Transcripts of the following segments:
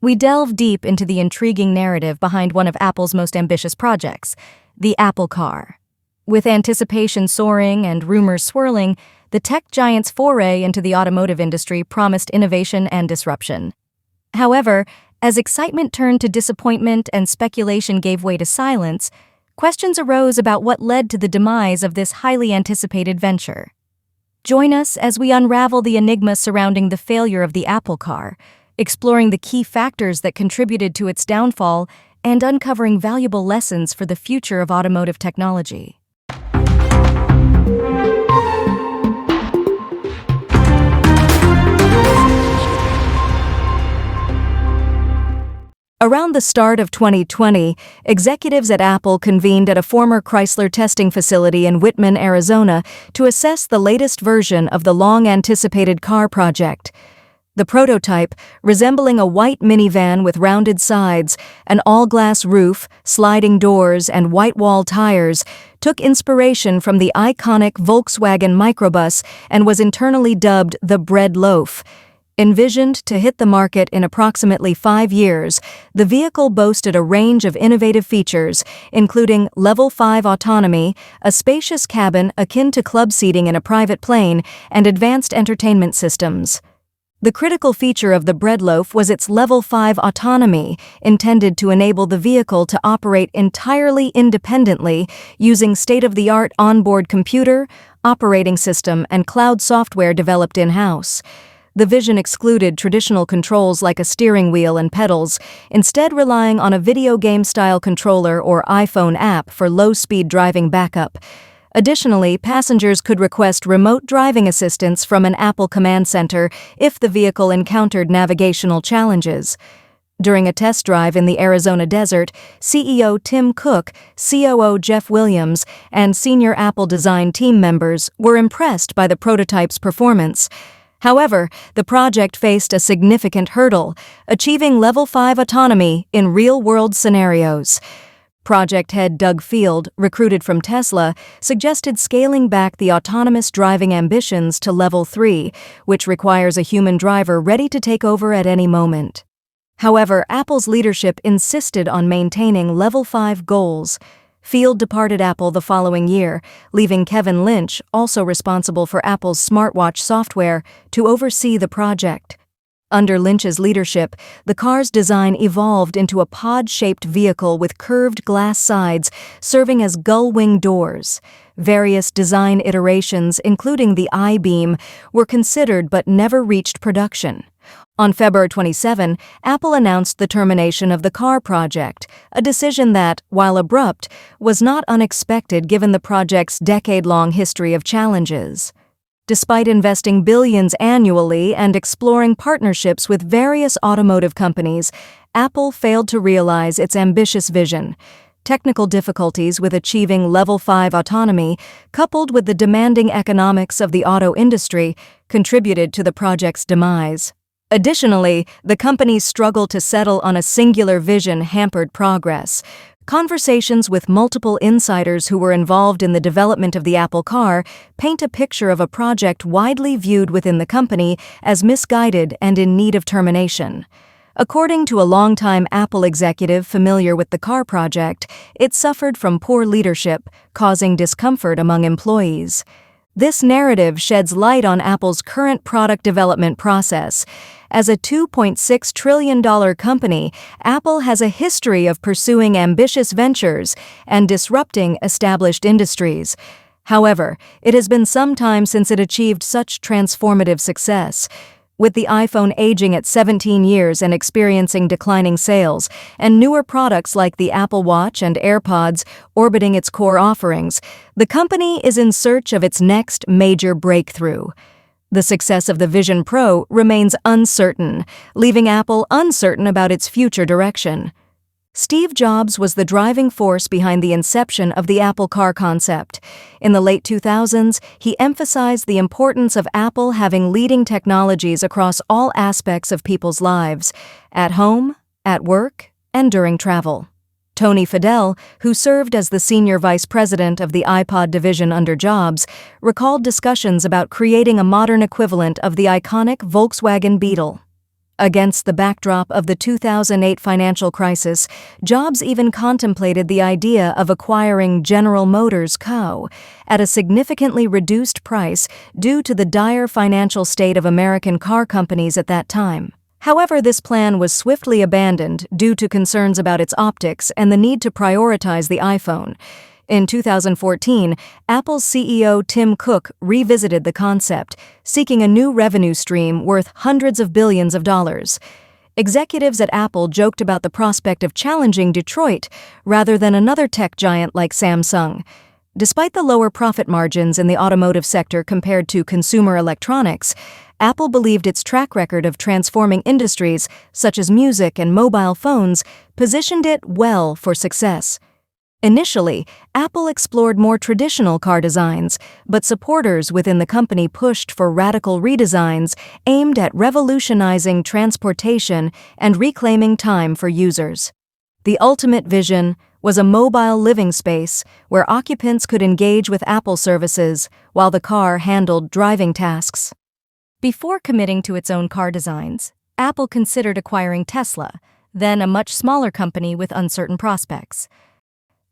we delve deep into the intriguing narrative behind one of Apple's most ambitious projects, the Apple Car. With anticipation soaring and rumors swirling, the tech giant's foray into the automotive industry promised innovation and disruption. However, as excitement turned to disappointment and speculation gave way to silence, questions arose about what led to the demise of this highly anticipated venture. Join us as we unravel the enigma surrounding the failure of the Apple Car, exploring the key factors that contributed to its downfall and uncovering valuable lessons for the future of automotive technology. Around the start of 2020, executives at Apple convened at a former Chrysler testing facility in Whitman, Arizona, to assess the latest version of the long-anticipated car project. The prototype, resembling a white minivan with rounded sides, an all-glass roof, sliding doors, and white-wall tires, took inspiration from the iconic Volkswagen microbus and was internally dubbed the bread loaf. Envisioned to hit the market in approximately 5 years, the vehicle boasted a range of innovative features, including Level 5 autonomy, a spacious cabin akin to club seating in a private plane, and advanced entertainment systems. The critical feature of the bread loaf was its Level 5 autonomy, intended to enable the vehicle to operate entirely independently using state-of-the-art onboard computer, operating system, and cloud software developed in-house. The vision excluded traditional controls like a steering wheel and pedals, instead relying on a video game-style controller or iPhone app for low-speed driving backup. Additionally, passengers could request remote driving assistance from an Apple command center if the vehicle encountered navigational challenges. During a test drive in the Arizona desert, CEO Tim Cook, COO Jeff Williams, and senior Apple design team members were impressed by the prototype's performance. However, the project faced a significant hurdle, achieving Level 5 autonomy in real-world scenarios. Project head Doug Field, recruited from Tesla, suggested scaling back the autonomous driving ambitions to Level 3, which requires a human driver ready to take over at any moment. However, Apple's leadership insisted on maintaining Level 5 goals. Field departed Apple the following year, leaving Kevin Lynch, also responsible for Apple's smartwatch software, to oversee the project. Under Lynch's leadership, the car's design evolved into a pod-shaped vehicle with curved glass sides serving as gull-wing doors. Various design iterations, including the I-beam, were considered but never reached production. On February 27, Apple announced the termination of the car project, a decision that, while abrupt, was not unexpected given the project's decade-long history of challenges. Despite investing billions annually and exploring partnerships with various automotive companies, Apple failed to realize its ambitious vision. Technical difficulties with achieving Level 5 autonomy, coupled with the demanding economics of the auto industry, contributed to the project's demise. Additionally, the company's struggle to settle on a singular vision hampered progress. Conversations with multiple insiders who were involved in the development of the Apple Car paint a picture of a project widely viewed within the company as misguided and in need of termination. According to a longtime Apple executive familiar with the car project, it suffered from poor leadership, causing discomfort among employees. This narrative sheds light on Apple's current product development process. As a $2.6 trillion company, Apple has a history of pursuing ambitious ventures and disrupting established industries. However, it has been some time since it achieved such transformative success. With the iPhone aging at 17 years and experiencing declining sales, and newer products like the Apple Watch and AirPods orbiting its core offerings, the company is in search of its next major breakthrough. The success of the Vision Pro remains uncertain, leaving Apple uncertain about its future direction. Steve Jobs was the driving force behind the inception of the Apple Car concept. In the late 2000s, he emphasized the importance of Apple having leading technologies across all aspects of people's lives, at home, at work, and during travel. Tony Fadell, who served as the senior vice president of the iPod division under Jobs, recalled discussions about creating a modern equivalent of the iconic Volkswagen Beetle. Against the backdrop of the 2008 financial crisis, Jobs even contemplated the idea of acquiring General Motors Co. at a significantly reduced price due to the dire financial state of American car companies at that time. However, this plan was swiftly abandoned due to concerns about its optics and the need to prioritize the iPhone. In 2014, Apple's CEO Tim Cook revisited the concept, seeking a new revenue stream worth hundreds of billions of dollars. Executives at Apple joked about the prospect of challenging Detroit rather than another tech giant like Samsung. Despite the lower profit margins in the automotive sector compared to consumer electronics, Apple believed its track record of transforming industries, such as music and mobile phones, positioned it well for success. Initially, Apple explored more traditional car designs, but supporters within the company pushed for radical redesigns aimed at revolutionizing transportation and reclaiming time for users. The ultimate vision was a mobile living space where occupants could engage with Apple services while the car handled driving tasks. Before committing to its own car designs, Apple considered acquiring Tesla, then a much smaller company with uncertain prospects.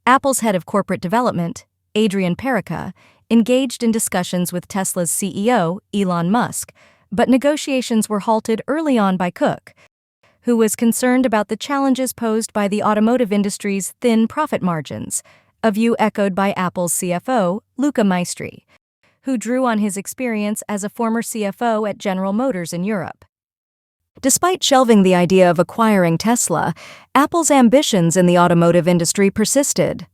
Apple's head of corporate development, Adrian Perica, engaged in discussions with Tesla's CEO, Elon Musk, but negotiations were halted early on by Cook, who was concerned about the challenges posed by the automotive industry's thin profit margins, a view echoed by Apple's CFO, Luca Maestri, who drew on his experience as a former CFO at General Motors in Europe. Despite shelving the idea of acquiring Tesla, Apple's ambitions in the automotive industry persisted.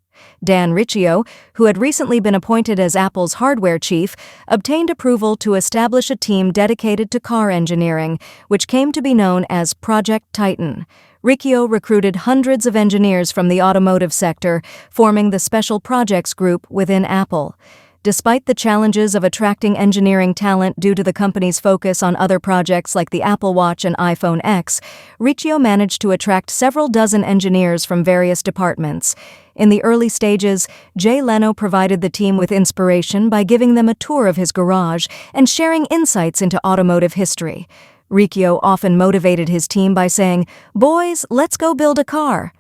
Dan Riccio, who had recently been appointed as Apple's hardware chief, obtained approval to establish a team dedicated to car engineering, which came to be known as Project Titan. Riccio recruited hundreds of engineers from the automotive sector, forming the Special Projects Group within Apple. Despite the challenges of attracting engineering talent due to the company's focus on other projects like the Apple Watch and iPhone X, Riccio managed to attract several dozen engineers from various departments. In the early stages, Jay Leno provided the team with inspiration by giving them a tour of his garage and sharing insights into automotive history. Riccio often motivated his team by saying, "Boys, let's go build a car."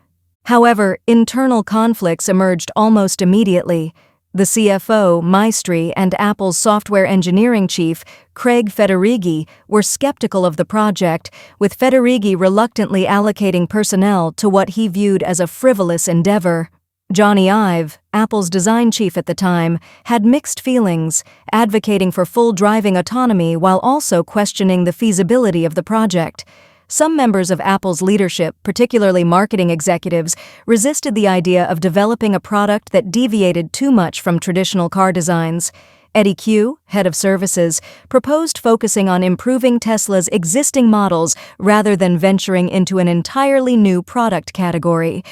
However, internal conflicts emerged almost immediately. The CFO, Maestri, and Apple's software engineering chief, Craig Federighi, were skeptical of the project, with Federighi reluctantly allocating personnel to what he viewed as a frivolous endeavor. Johnny Ive, Apple's design chief at the time, had mixed feelings, advocating for full driving autonomy while also questioning the feasibility of the project. Some members of Apple's leadership, particularly marketing executives, resisted the idea of developing a product that deviated too much from traditional car designs. Eddie Q, head of services, proposed focusing on improving Tesla's existing models rather than venturing into an entirely new product category.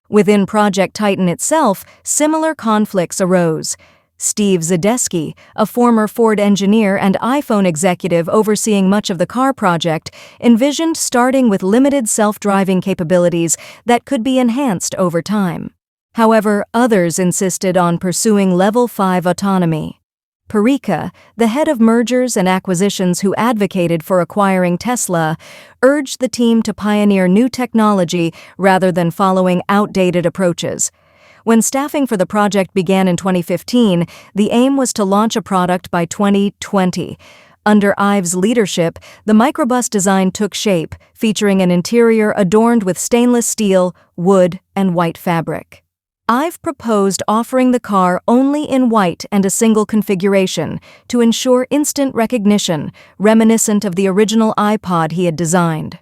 Within Project Titan itself, similar conflicts arose. Steve Zadesky, a former Ford engineer and iPhone executive overseeing much of the car project, envisioned starting with limited self-driving capabilities that could be enhanced over time. However, others insisted on pursuing Level 5 autonomy. Perica, the head of mergers and acquisitions who advocated for acquiring Tesla, urged the team to pioneer new technology rather than following outdated approaches. When staffing for the project began in 2015, the aim was to launch a product by 2020. Under Ive's leadership, the microbus design took shape, featuring an interior adorned with stainless steel, wood, and white fabric. Ive proposed offering the car only in white and a single configuration to ensure instant recognition, reminiscent of the original iPod he had designed.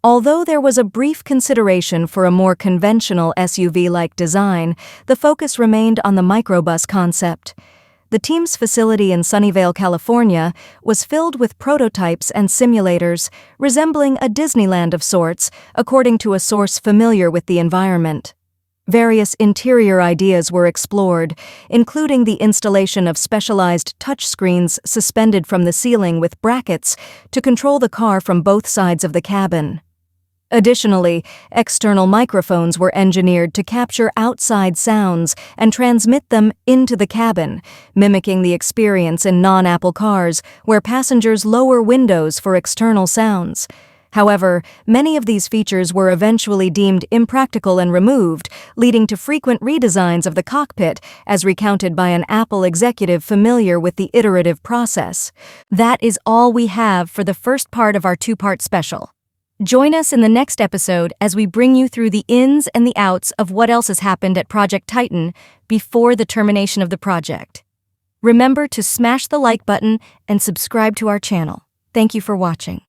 Although there was a brief consideration for a more conventional SUV-like design, the focus remained on the microbus concept. The team's facility in Sunnyvale, California, was filled with prototypes and simulators, resembling a Disneyland of sorts, according to a source familiar with the environment. Various interior ideas were explored, including the installation of specialized touchscreens suspended from the ceiling with brackets to control the car from both sides of the cabin. Additionally, external microphones were engineered to capture outside sounds and transmit them into the cabin, mimicking the experience in non-Apple cars where passengers lower windows for external sounds. However, many of these features were eventually deemed impractical and removed, leading to frequent redesigns of the cockpit, as recounted by an Apple executive familiar with the iterative process. That is all we have for the first part of our two-part special. Join us in the next episode as we bring you through the ins and the outs of what else has happened at Project Titan before the termination of the project. Remember to smash the like button and subscribe to our channel. Thank you for watching.